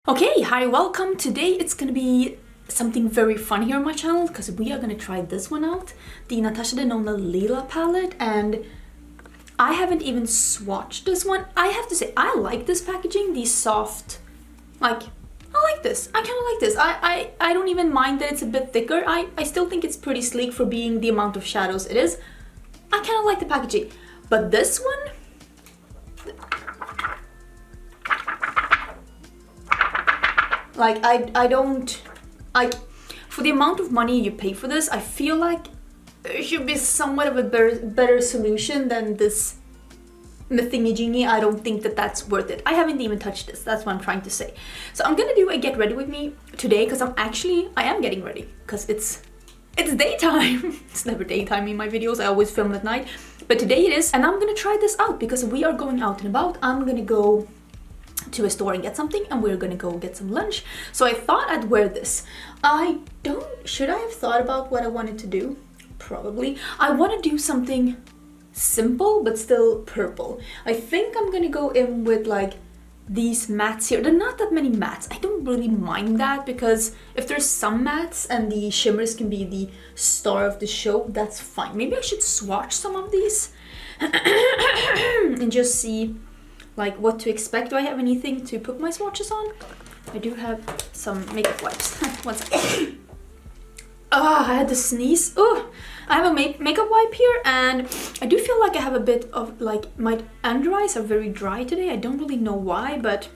Okay, hi, welcome. Today it's gonna be something very fun here on my channel because we are gonna try this one out, the Natasha Denona Lila Palette, and I haven't even swatched this one. I have to say, I like this packaging, these soft, like, I like this. I kind of like this. I don't even mind that it's a bit thicker. I still think it's pretty sleek for being the amount of shadows it is. I kind of like the packaging, but this one, like, I don't, like, for the amount of money you pay for this, I feel like there should be somewhat of a better solution than this thingy-jingy. I don't think that that's worth it. I haven't even touched this, that's what I'm trying to say. So I'm gonna do a get ready with me today, because I am getting ready, because it's daytime. It's never daytime in my videos, I always film at night, but today it is, and I'm gonna try this out because we are going out and about. I'm gonna go to a store and get something, and we're gonna go get some lunch. So I thought I'd wear this. Should I have thought about what I wanted to do? Probably. I want to do something simple but still purple. I think I'm gonna go in with like these mattes here. There are not that many mattes. I don't really mind that, because if there's some mattes and the shimmers can be the star of the show, that's fine. Maybe I should swatch some of these and just see like what to expect. Do I have anything to put my swatches on? I do have some makeup wipes. One second. Oh, I had to sneeze. Oh, I have a makeup wipe here, and I do feel like I have a bit of like, my under eyes are very dry today. I don't really know why, but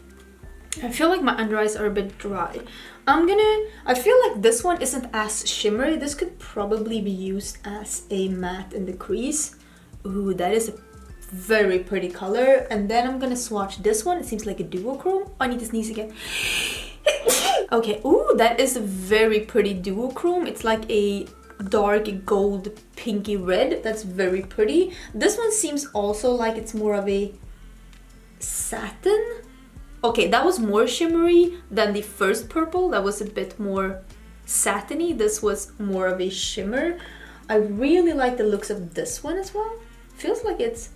I feel like my under eyes are a bit dry. I feel like this one isn't as shimmery. This could probably be used as a matte in the crease. Ooh, that is a very pretty color. And then I'm gonna swatch this one. It seems like a duochrome. I need to sneeze again. Okay, ooh, that is a very pretty duochrome. It's like a dark gold pinky red. That's very pretty. This one seems also like it's more of a satin. Okay, that was more shimmery than the first purple. That was a bit more satiny. This was more of a shimmer. I really like the looks of this one as well. Feels like it's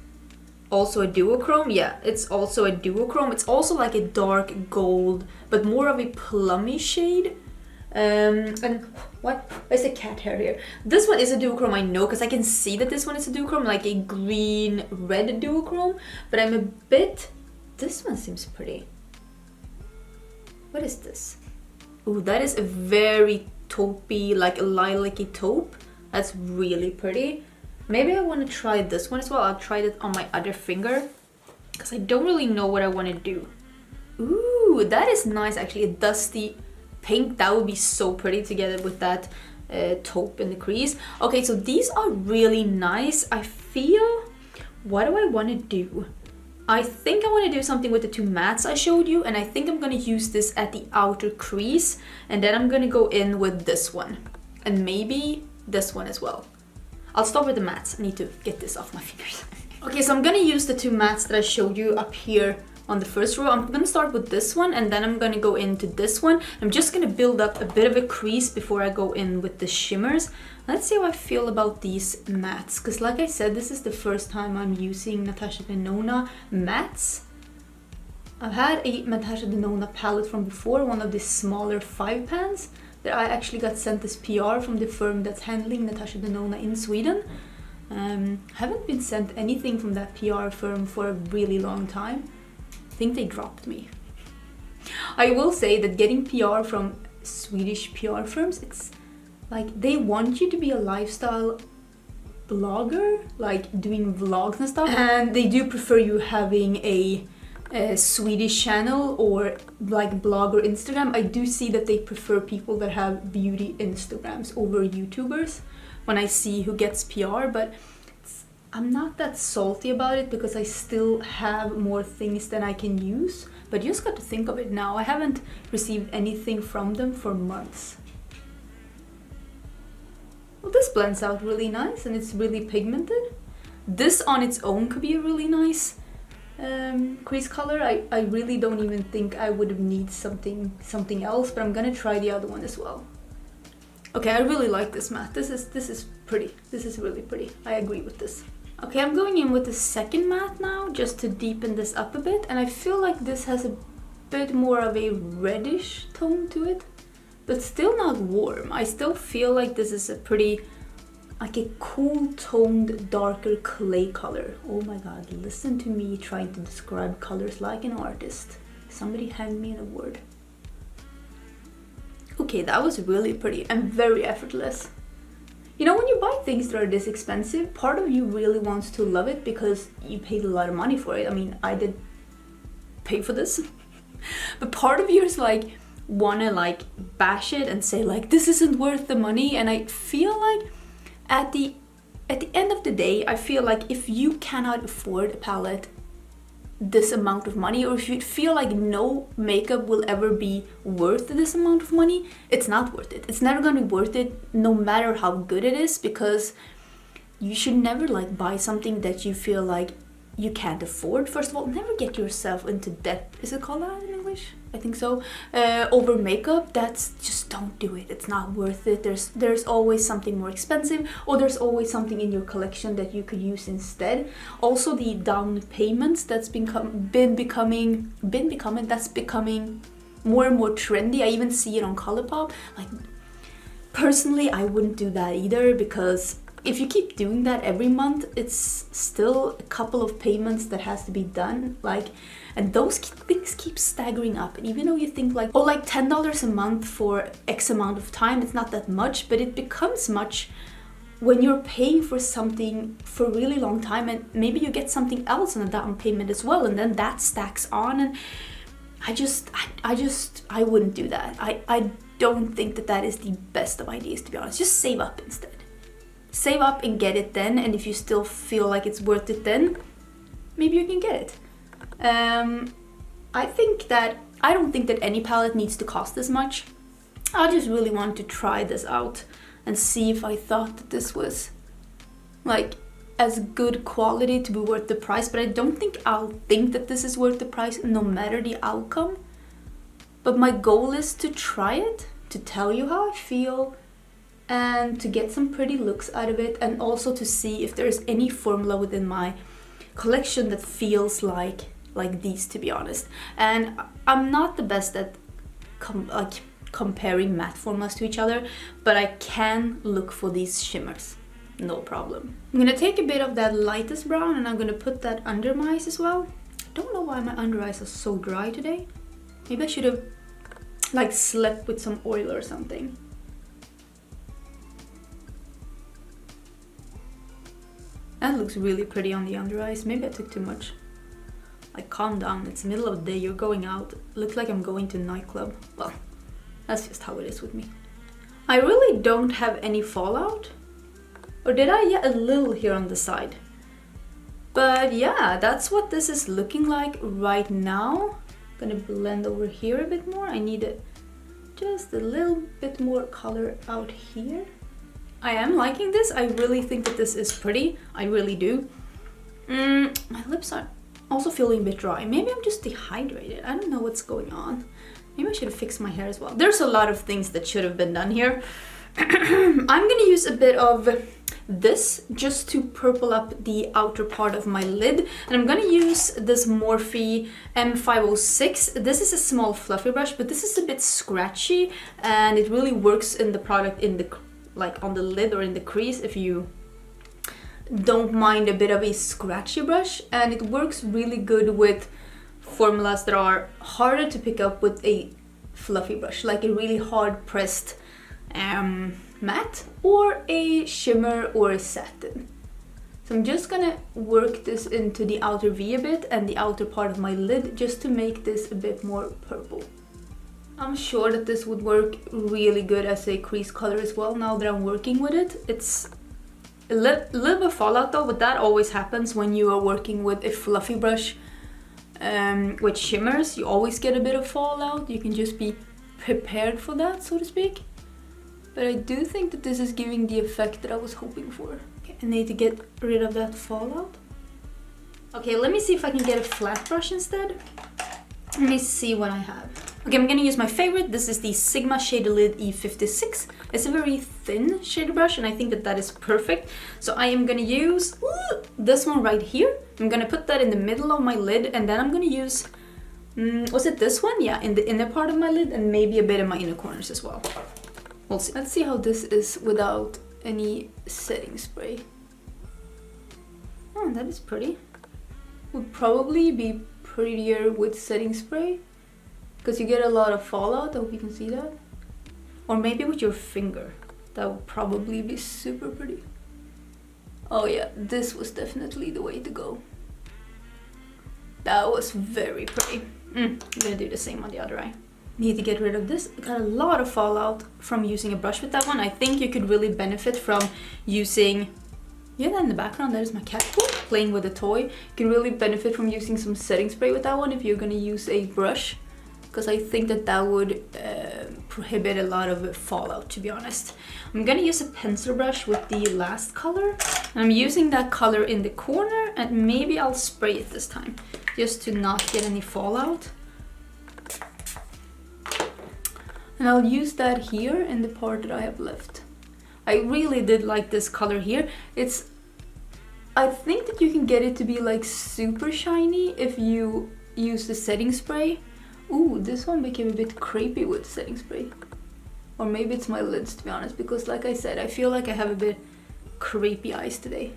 also a duochrome. Yeah, it's also a duochrome. It's also like a dark gold, but more of a plummy shade. And what? There's a cat hair here. This one is a duochrome, I know, because I can see that this one is a duochrome, like a green red duochrome. But I'm a bit. This one seems pretty. What is this? Ooh, that is a very taupey, like a lilac-y taupe. That's really pretty. Maybe I want to try this one as well. I'll try it on my other finger, because I don't really know what I want to do. Ooh, that is nice actually. A dusty pink. That would be so pretty together with that taupe in the crease. Okay, so these are really nice. I feel, what do I want to do? I think I want to do something with the two mattes I showed you, and I think I'm going to use this at the outer crease, and then I'm going to go in with this one, and maybe this one as well. I'll start with the mattes. I need to get this off my fingers. Okay, so I'm gonna use the two mattes that I showed you up here on the first row. I'm gonna start with this one, and then I'm gonna go into this one. I'm just gonna build up a bit of a crease before I go in with the shimmers. Let's see how I feel about these mattes, because like I said, this is the first time I'm using Natasha Denona mattes. I've had a Natasha Denona palette from before, one of the smaller 5 pans. That I actually got sent this PR from the firm that's handling Natasha Denona in Sweden. Haven't been sent anything from that PR firm for a really long time. I think they dropped me. I will say that getting PR from Swedish PR firms, it's like they want you to be a lifestyle blogger, like doing vlogs and stuff, and they do prefer you having a Swedish channel or like blog or Instagram. I do see that they prefer people that have beauty Instagrams over YouTubers when I see who gets PR, but I'm not that salty about it because I still have more things than I can use. But you just got to think of it now. I haven't received anything from them for months. Well, this blends out really nice and it's really pigmented. This on its own could be a really nice crease color. I really don't even think I would need something else, but I'm gonna try the other one as well. Okay, I really like this matte. This is pretty. This is really pretty. I agree with this. Okay, I'm going in with the second matte now, just to deepen this up a bit, and I feel like this has a bit more of a reddish tone to it, but still not warm. I still feel like this is a pretty, like a cool toned, darker clay color. Oh my god, listen to me trying to describe colors like an artist. Somebody hand me an award. Okay, that was really pretty and very effortless. You know, when you buy things that are this expensive, part of you really wants to love it because you paid a lot of money for it. I mean, I did pay for this. But part of you is like, wanna like bash it and say like, this isn't worth the money. And I feel like at the end of the day, I feel like if you cannot afford a palette this amount of money, or if you feel like no makeup will ever be worth this amount of money, it's not worth it. It's never gonna be worth it no matter how good it is, because you should never like buy something that you feel like you can't afford. First of all, never get yourself into debt. Is it called that in English? I think so. Over makeup. That's just, don't do it. It's not worth it. There's always something more expensive, or there's always something in your collection that you could use instead. Also, the down payments that's becoming more and more trendy. I even see it on Colourpop. Like, personally, I wouldn't do that either, because if you keep doing that every month, it's still a couple of payments that has to be done, like, and those things keep staggering up. And even though you think like, oh, like $10 a month for X amount of time, it's not that much, but it becomes much when you're paying for something for a really long time, and maybe you get something else on a down payment as well, and then that stacks on. And I wouldn't do that. I don't think that is the best of ideas, to be honest. Just save up instead. Save up and get it then, and if you still feel like it's worth it then, maybe you can get it. I don't think that any palette needs to cost this much. I just really wanted to try this out and see if I thought that this was like as good quality to be worth the price, but I don't think I'll think that this is worth the price no matter the outcome. But my goal is to try it, to tell you how I feel, and to get some pretty looks out of it, and also to see if there's any formula within my collection that feels like these, to be honest. And I'm not the best at comparing matte formulas to each other, but I can look for these shimmers, no problem. I'm gonna take a bit of that lightest brown and I'm gonna put that under my eyes as well. I don't know why my under eyes are so dry today. Maybe I should have like slept with some oil or something. That looks really pretty on the under eyes. Maybe I took too much. Like, calm down. It's the middle of the day. You're going out. Looks like I'm going to a nightclub. Well, that's just how it is with me. I really don't have any fallout. Or did I? Yeah, a little here on the side. But yeah, that's what this is looking like right now. I'm gonna blend over here a bit more. I need just a little bit more color out here. I am liking this. I really think that this is pretty. I really do. My lips are also feeling a bit dry. Maybe I'm just dehydrated. I don't know what's going on. Maybe I should have fixed my hair as well. There's a lot of things that should have been done here. I'm gonna use a bit of this just to purple up the outer part of my lid. And I'm gonna use this Morphe M506. This is a small fluffy brush, but this is a bit scratchy and it really works in the product in the like on the lid or in the crease if you don't mind a bit of a scratchy brush, and it works really good with formulas that are harder to pick up with a fluffy brush, like a really hard pressed matte or a shimmer or a satin. So I'm just gonna work this into the outer V a bit and the outer part of my lid just to make this a bit more purple. I'm sure that this would work really good as a crease color as well now that I'm working with it. It's a little bit of fallout though, but that always happens when you are working with a fluffy brush with shimmers. You always get a bit of fallout. You can just be prepared for that, so to speak. But I do think that this is giving the effect that I was hoping for. Okay, I need to get rid of that fallout. Okay, let me see if I can get a flat brush instead. Let me see what I have. Okay, I'm gonna use my favorite. This is the Sigma Shader Lid E56. It's a very thin shader brush and I think that that is perfect. So I am gonna use this one right here. I'm gonna put that in the middle of my lid and then I'm gonna use Was it this one? Yeah, in the inner part of my lid and maybe a bit in my inner corners as well. We'll see. Let's see how this is without any setting spray. Oh, that is pretty. Would probably be prettier with setting spray because you get a lot of fallout. I hope you can see that. Or maybe with your finger. That would probably be super pretty. Oh yeah, this was definitely the way to go. That was very pretty. I'm gonna do the same on the other eye. Need to get rid of this. I got a lot of fallout from using a brush with that one. I think you could really benefit from using... Yeah, that in the background, that is my cat playing with a toy. You can really benefit from using some setting spray with that one if you're gonna use a brush. Because I think that that would prohibit a lot of fallout, to be honest. I'm gonna use a pencil brush with the last color. And I'm using that color in the corner, and maybe I'll spray it this time, just to not get any fallout. And I'll use that here in the part that I have left. I really did like this color here. I think that you can get it to be like super shiny if you use the setting spray. Ooh, this one became a bit crepey with setting spray. Or maybe it's my lids, to be honest, because like I said, I feel like I have a bit crepey eyes today.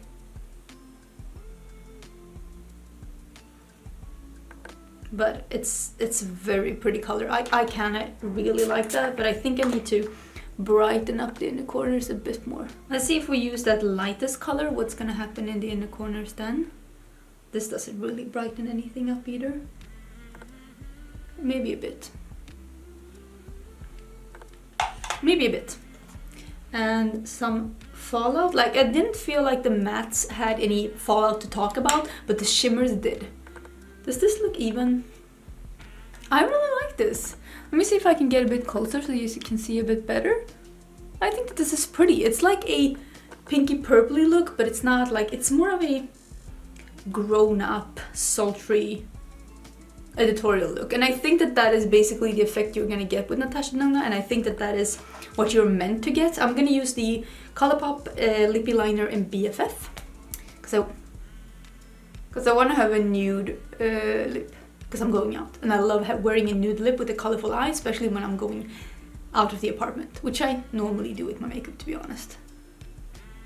But it's a very pretty color. I kinda really like that, but I think I need to brighten up the inner corners a bit more. Let's see if we use that lightest color, what's gonna happen in the inner corners then. This doesn't really brighten anything up either. Maybe a bit. Maybe a bit. And some fallout. Like, I didn't feel like the mattes had any fallout to talk about, but the shimmers did. Does this look even? I really like this. Let me see if I can get a bit closer so you can see a bit better. I think that this is pretty. It's like a pinky purpley look, but it's not like, it's more of a grown up, sultry editorial look. And I think that that is basically the effect you're gonna get with Natasha Denona, and I think that that is what you're meant to get. I'm gonna use the Colourpop Lippie liner in BFF because I want to have a nude lip because I'm going out, and I love wearing a nude lip with a colorful eye, especially when I'm going out of the apartment, which I normally do with my makeup, to be honest.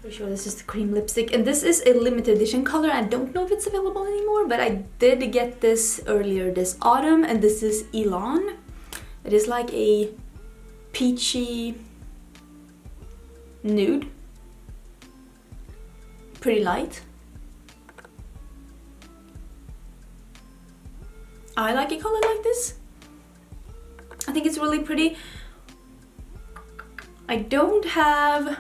For sure, this is the cream lipstick, and this is a limited edition color. I don't know if it's available anymore, but I did get this earlier this autumn, and this is Elan. It is like a peachy nude, pretty light. I like a color like this. I think it's really pretty. I don't have...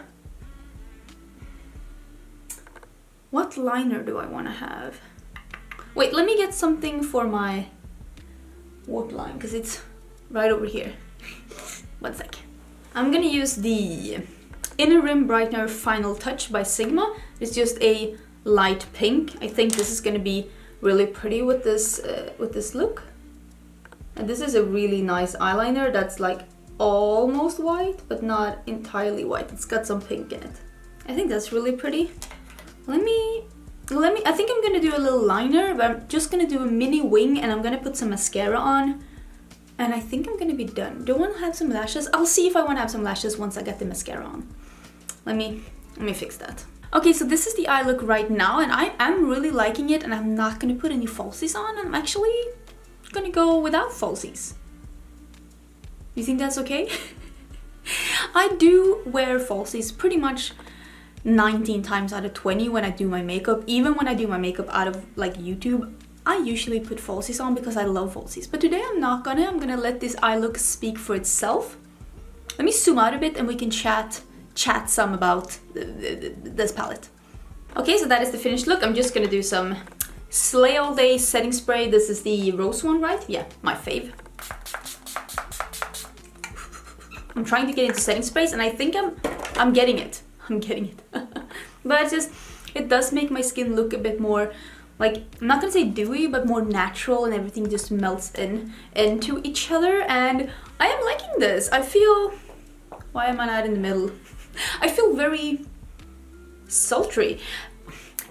What liner do I want to have? Wait, let me get something for my waterline because it's right over here. 1 sec. I'm gonna use the Inner Rim Brightener Final Touch by Sigma. It's just a light pink. I think this is gonna be really pretty with this look. And this is a really nice eyeliner that's like almost white, but not entirely white. It's got some pink in it. I think that's really pretty. Let me, I think I'm gonna do a little liner, but I'm just gonna do a mini wing and I'm gonna put some mascara on. And I think I'm gonna be done. Do I wanna have some lashes? I'll see if I wanna have some lashes once I get the mascara on. Let me fix that. Okay, so this is the eye look right now, and I am really liking it, and I'm not gonna put any falsies on. I'm actually gonna go without falsies. You think that's okay? I do wear falsies pretty much 19 times out of 20 when I do my makeup. Even when I do my makeup out of like YouTube, I usually put falsies on because I love falsies. But today I'm not gonna. I'm gonna let this eye look speak for itself. Let me zoom out a bit and we can chat some about this palette. Okay, so that is the finished look. I'm just gonna do some Slay All Day setting spray. This is the rose one, right? Yeah, my fave. I'm trying to get into setting sprays, and I think I'm getting it. I'm getting it. But it does make my skin look a bit more, like, I'm not gonna say dewy, but more natural, and everything just melts into each other, and I am liking this. I feel, why am I not in the middle? I feel very sultry.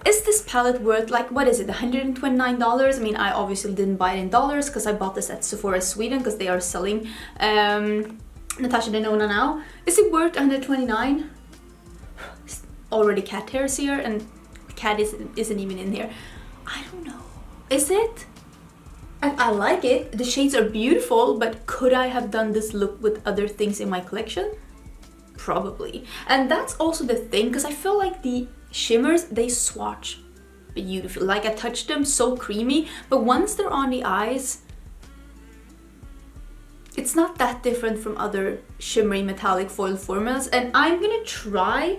is this palette worth, like, what is it, $129? I mean, I obviously didn't buy it in dollars because I bought this at Sephora Sweden because they are selling Natasha Denona now. Is it worth $129? Already cat hairs here, and cat isn't even in here. I don't know. Is it? I like it. The shades are beautiful, but could I have done this look with other things in my collection? Probably. And that's also the thing, because I feel like the shimmers, they swatch beautifully. Like, I touched them, so creamy, but once they're on the eyes, it's not that different from other shimmery metallic foil formulas. And I'm gonna try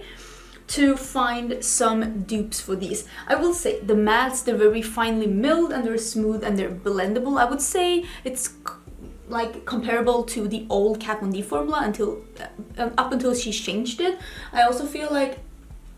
to find some dupes for these. I will say the mattes, they're very finely milled and they're smooth and they're blendable. I would say it's like comparable to the old Kat Von D formula until up until she changed it. I also feel like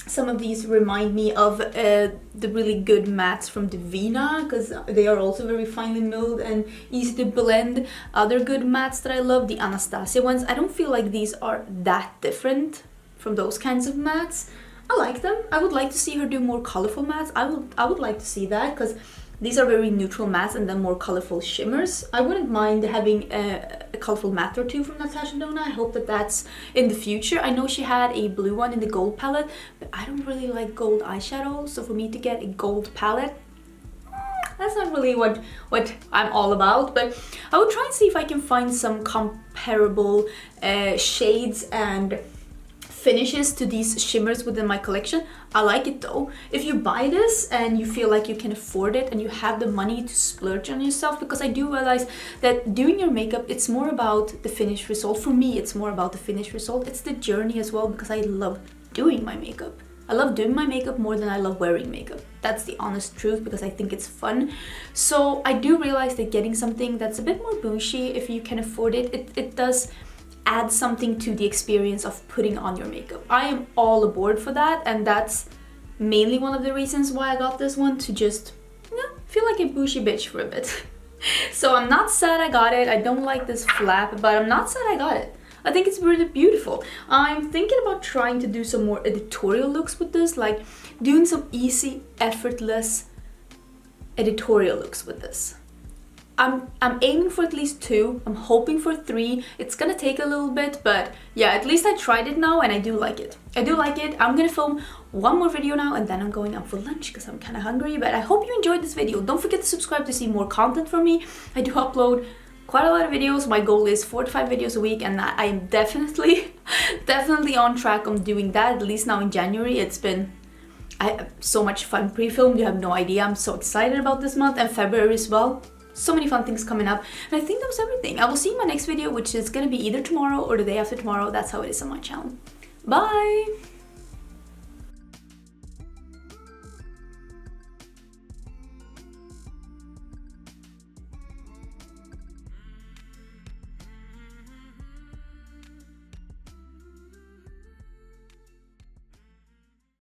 some of these remind me of the really good mattes from Divina, because they are also very finely milled and easy to blend. Other good mattes that I love, the Anastasia ones, I don't feel like these are that different from those kinds of mattes. I like them. I would like to see her do more colorful mattes. I would like to see that, because these are very neutral mattes and then more colorful shimmers. I wouldn't mind having a colorful matte or two from Natasha Denona. I hope that that's in the future. I know she had a blue one in the gold palette, but I don't really like gold eyeshadow, so for me to get a gold palette, that's not really what I'm all about. But I will try and see if I can find some comparable shades and finishes to these shimmers within my collection. I like it though. If you buy this and you feel like you can afford it and you have the money to splurge on yourself, because I do realize that doing your makeup, it's more about the finished result. For me, it's more about the finished result. It's the journey as well, because I love doing my makeup. I love doing my makeup more than I love wearing makeup. That's the honest truth, because I think it's fun. So I do realize that getting something that's a bit more bougie, if you can afford it, it does add something to the experience of putting on your makeup. I am all aboard for that, and that's mainly one of the reasons why I got this one, to just, you know, feel like a bougie bitch for a bit. So I'm not sad I got it. I don't like this flap, but I'm not sad I got it. I think it's really beautiful. I'm thinking about trying to do some more editorial looks with this, like doing some easy, effortless editorial looks with this. I'm aiming for at least 2. I'm hoping for 3. It's gonna take a little bit, but yeah, at least I tried it now and I do like it. I do like it. I'm gonna film one more video now and then I'm going out for lunch because I'm kind of hungry. But I hope you enjoyed this video. Don't forget to subscribe to see more content from me. I do upload quite a lot of videos. My goal is 4 to 5 videos a week, and I am definitely on track on doing that. At least now in January, I have so much fun pre-filmed. You have no idea. I'm so excited about this month, and February as well. So many fun things coming up, and I think that was everything. I will see you in my next video, which is gonna be either tomorrow or the day after tomorrow. That's how it is on my channel. Bye!